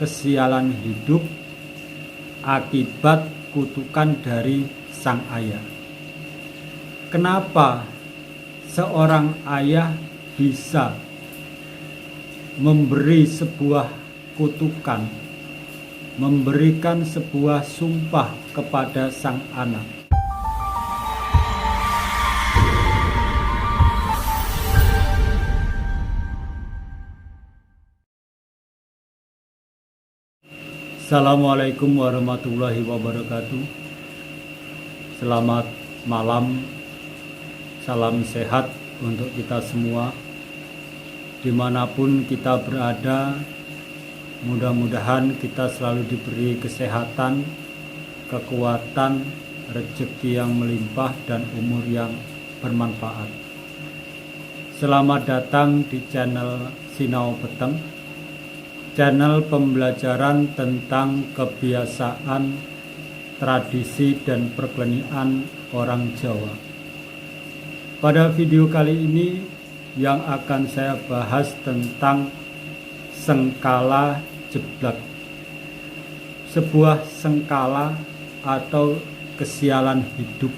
kesialan hidup akibat kutukan dari sang ayah. Kenapa seorang ayah bisa memberi sebuah kutukan, memberikan sebuah sumpah kepada sang anak? Assalamualaikum warahmatullahi wabarakatuh. Selamat malam, salam sehat untuk kita semua dimanapun kita berada. Mudah-mudahan kita selalu diberi kesehatan, kekuatan, rezeki yang melimpah, dan umur yang bermanfaat. Selamat datang di channel Sinau Peteng, channel pembelajaran tentang kebiasaan, tradisi, dan perklenian orang Jawa. Pada video kali ini yang akan saya bahas tentang sengkala jeblak. Sebuah sengkala atau kesialan hidup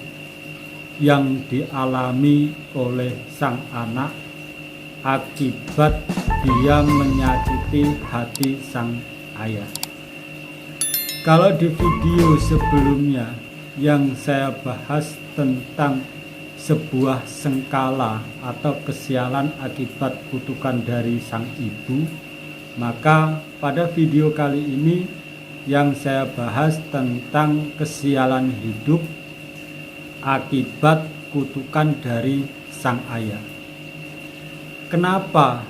yang dialami oleh sang anak akibat dia menyakiti hati sang ayah. Kalau di video sebelumnya yang saya bahas tentang sebuah sengkala atau kesialan akibat kutukan dari sang ibu, maka pada video kali ini yang saya bahas tentang kesialan hidup akibat kutukan dari sang ayah. Kenapa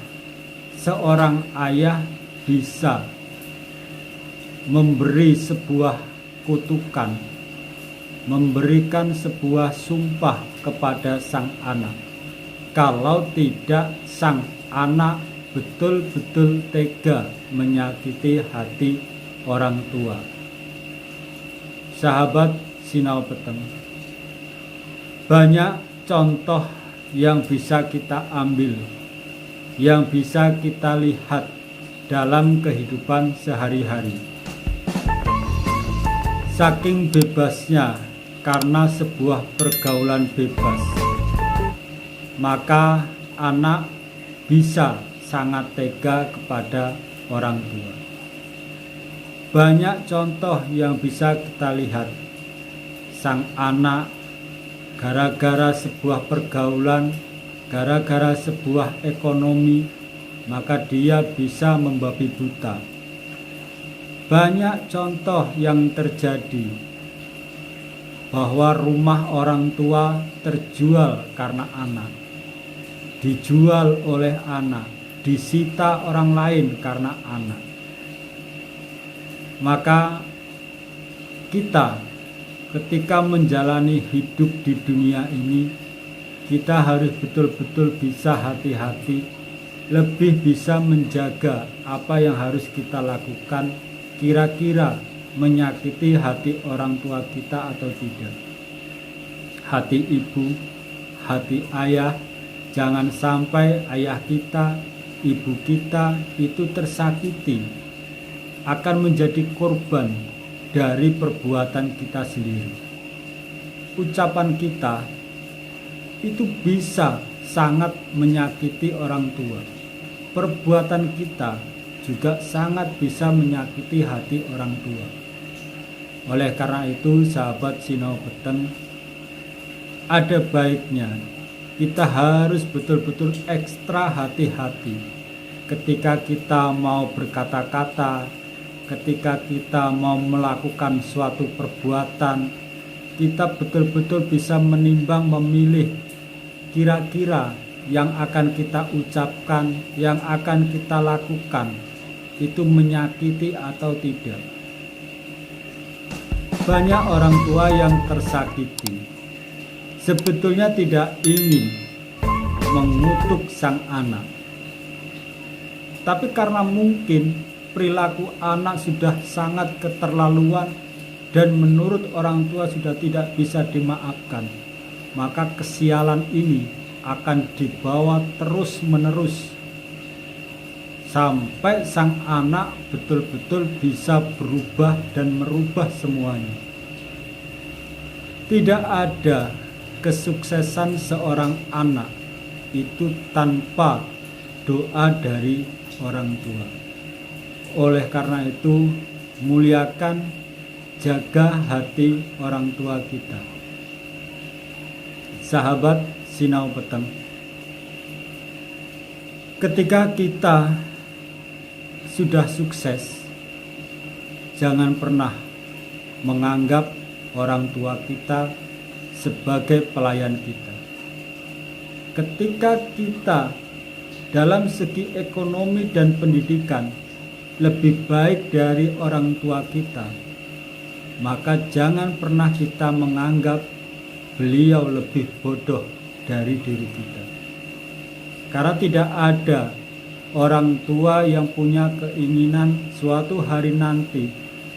seorang ayah bisa memberi sebuah kutukan, memberikan sebuah sumpah kepada sang anak, kalau tidak sang anak betul-betul tega menyakiti hati orang tua? Sahabat Sinau Peteng, banyak contoh yang bisa kita ambil, yang bisa kita lihat dalam kehidupan sehari-hari. Saking bebasnya karena sebuah pergaulan bebas, maka anak bisa sangat tega kepada orang tua. Banyak contoh yang bisa kita lihat. Sang anak gara-gara sebuah pergaulan, gara-gara sebuah ekonomi, maka dia bisa membabi buta. Banyak contoh yang terjadi bahwa rumah orang tua terjual karena anak, dijual oleh anak, disita orang lain karena anak. Maka kita ketika menjalani hidup di dunia ini, kita harus betul-betul bisa hati-hati, lebih bisa menjaga apa yang harus kita lakukan, kira-kira menyakiti hati orang tua kita atau tidak. Hati ibu, hati ayah, jangan sampai ayah kita, ibu kita itu tersakiti, akan menjadi korban dari perbuatan kita sendiri. Ucapan kita itu bisa sangat menyakiti orang tua. Perbuatan kita juga sangat bisa menyakiti hati orang tua. Oleh karena itu, sahabat Sinau Peteng, ada baiknya kita harus betul-betul ekstra hati-hati ketika kita mau berkata-kata, ketika kita mau melakukan suatu perbuatan. Kita betul-betul bisa menimbang, memilih kira-kira yang akan kita ucapkan, yang akan kita lakukan itu menyakiti atau tidak. Banyak orang tua yang tersakiti sebetulnya tidak ingin mengutuk sang anak, tapi karena mungkin perilaku anak sudah sangat keterlaluan dan menurut orang tua sudah tidak bisa dimaafkan, maka kesialan ini akan dibawa terus-menerus sampai sang anak betul-betul bisa berubah dan merubah semuanya. Tidak ada kesuksesan seorang anak itu tanpa doa dari orang tua. Oleh karena itu, muliakan, jaga hati orang tua kita. Sahabat Sinau Peteng, ketika kita sudah sukses, jangan pernah menganggap orang tua kita sebagai pelayan kita. Ketika kita dalam segi ekonomi dan pendidikan lebih baik dari orang tua kita, maka jangan pernah kita menganggap beliau lebih bodoh dari diri kita. Karena tidak ada orang tua yang punya keinginan suatu hari nanti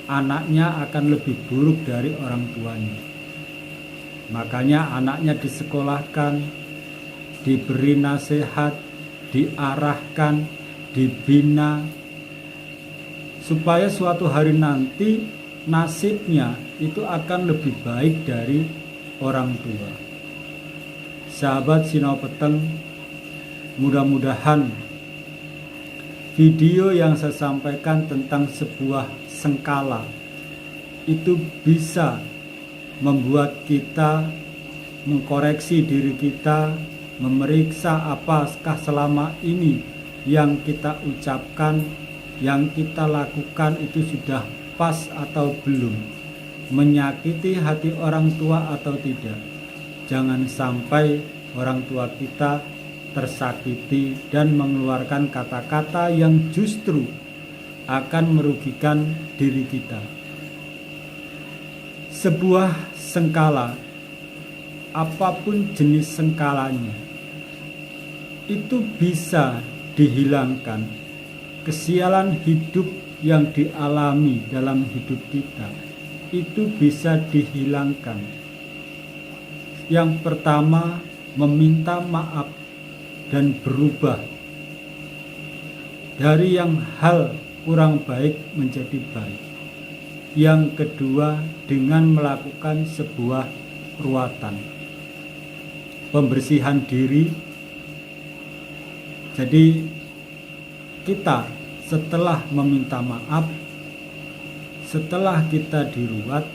anaknya akan lebih buruk dari orang tuanya. Makanya anaknya disekolahkan, diberi nasihat, diarahkan, dibina, supaya suatu hari nanti nasibnya itu akan lebih baik dari orang tua. Sahabat Sinau Peteng, mudah-mudahan video yang saya sampaikan tentang sebuah sengkala itu bisa membuat kita mengkoreksi diri kita, memeriksa apakah selama ini yang kita ucapkan, yang kita lakukan itu sudah pas atau belum, menyakiti hati orang tua atau tidak. Jangan sampai orang tua kita tersakiti dan mengeluarkan kata-kata yang justru akan merugikan diri kita. Sebuah sengkala, apapun jenis sengkalanya, itu bisa dihilangkan. Kesialan hidup yang dialami dalam hidup kita itu bisa dihilangkan. Yang pertama, meminta maaf dan berubah dari yang hal kurang baik menjadi baik. Yang kedua, dengan melakukan sebuah ruatan pembersihan diri. Jadi kita setelah meminta maaf, setelah kita diruat,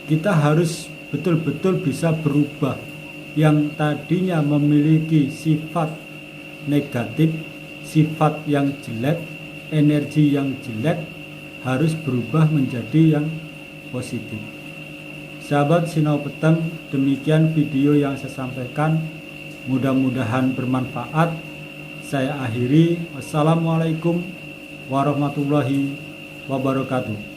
kita harus betul-betul bisa berubah. Yang tadinya memiliki sifat negatif, sifat yang jelek, energi yang jelek, harus berubah menjadi yang positif. Sahabat Sinau Peteng, demikian video yang saya sampaikan. Mudah-mudahan bermanfaat. Saya akhiri. Wassalamualaikum warahmatullahi wabarakatuh.